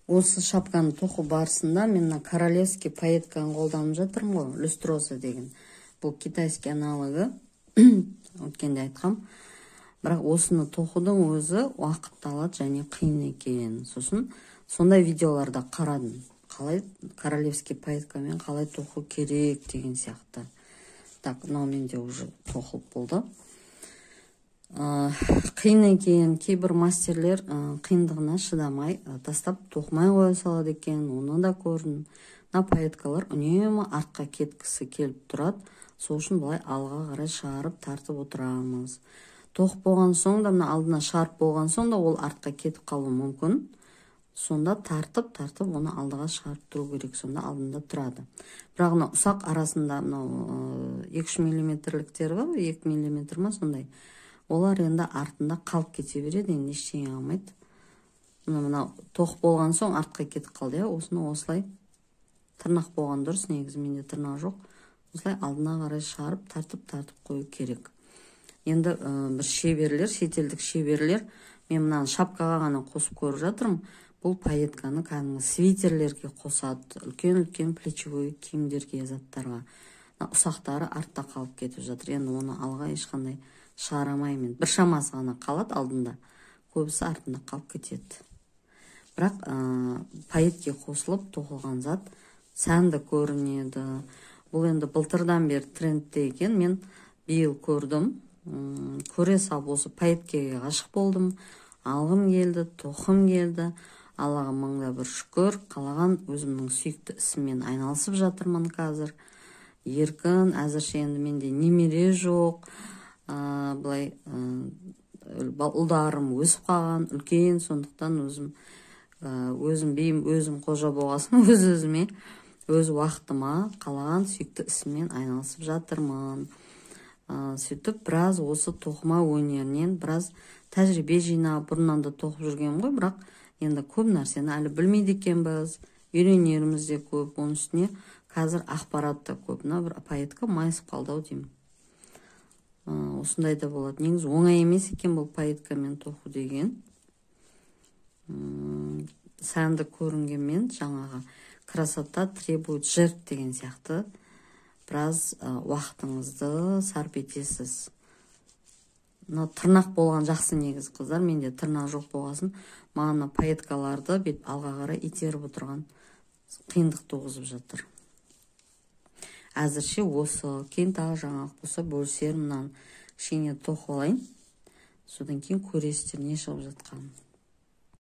Осы шапканы тоқу барысында мен королевский пайетканы қолданып жатырмын ғой, люстроса деген. Бұл китайский аналогы, өткенде айтқам. Бірақ осыны тоқудың өзі уақытты алады және қиын екен. Сосын сондай видеоларда қарадым. Қалай королевский пайеткамен қалай тоқу керек деген сияқты. Так, мынау менде уже тоқылып болды. Қиын екен, кейбір мастерлер қиындығына шыдамай тастап тоқымай қоя салады екен, оны да көрдім. Мына пайеткалар үнемі артқа кеткісі келіп тұрады. Сол үшін былай алға қарай шығарып тартып отырамыз. Тоқ болған соң да, мына алдына шарп болған соң да ол артқа кетіп қалуы мүмкін. Сонда тартып, оны алдыға шығарып тұру керек, сонда алдында тұрады. Бірақ ұсақ арасында 2-3 миллиметрліктер бар, 2 миллиметр ма сондай. Олар енді артында қалып кете береді, енді ештеңе алмайды. Мына тоқ болған соң артқа кетіп қалды, осыны осылай тырнақ болған дұрыс, негізі менде тырнақ жоқ. Осылай алдына қарай шығарып, тартып қою керек. Енді бір шеберлер, шетелдік шеберлер, мен мынаны шапкаға ғана қосып көріп жатырмын. Бұл пайетканы кәдімгі свитерлерге қосады, үлкен плечевой киімдерге, заттарға. Ұсақтары артта қалып кетіп жатыр. Енді оны алға ешқандай шығарамаймын. Bir шамасы ғана қалады алдында, көбісі артында қалып кетеді. Бірақ пайетке қосылып тоқылған зат сәнді көрінеді. Бұл енді былтырдан бері трендте екен. Мен биыл көрдім. Көре салып осы пайеткеге ғашық болдым. Алғым келді, тоқым келді. Аллаға мыңда бір шүкір. Қалаған өзімнің сүйікті ісіммен айналысып жатырмын қазір. Еркін, әзірше енді менде немере жоқ. Бұлай ұлдарым өсіп қалған, үлкен, сондықтан өзім бейім, өзім қожа болғасын, өзіме, өз уақытыма қалаған сүйікті ісіммен айналысып жатырмын. Сөйтіп, біраз осы тоқыма өнерінен біраз тәжірибе жинап, бұрыннан да тоқып жүрген ғой, бірақ енді көп нәрсені әлі білмейді екенбіз, үйренеріміз де көп, оның үстіне қазір ақпарат та көп. Мына бір пайетка майысып қалды деймін. Осындай да болады. Негізі оңай емес екен бұл пайеткамен тоқу деген. Сәнді көрінгенмен жаңағы красота требует жертв деген сияқты біраз уақытыңызды сарп етесіз. Тырнақ болған жақсы негізі қыздар. Менде тырнақ жоқ болғасын, маған пайеткаларды бет алға қарай итеріп отырған қиындық туғызып жатыр. Әзірше осы, кейін тағы жаңалық болса бөлісер, мынаны кішкене тоқып алайын. Содан кейін көресіздер не шығып жатқанын.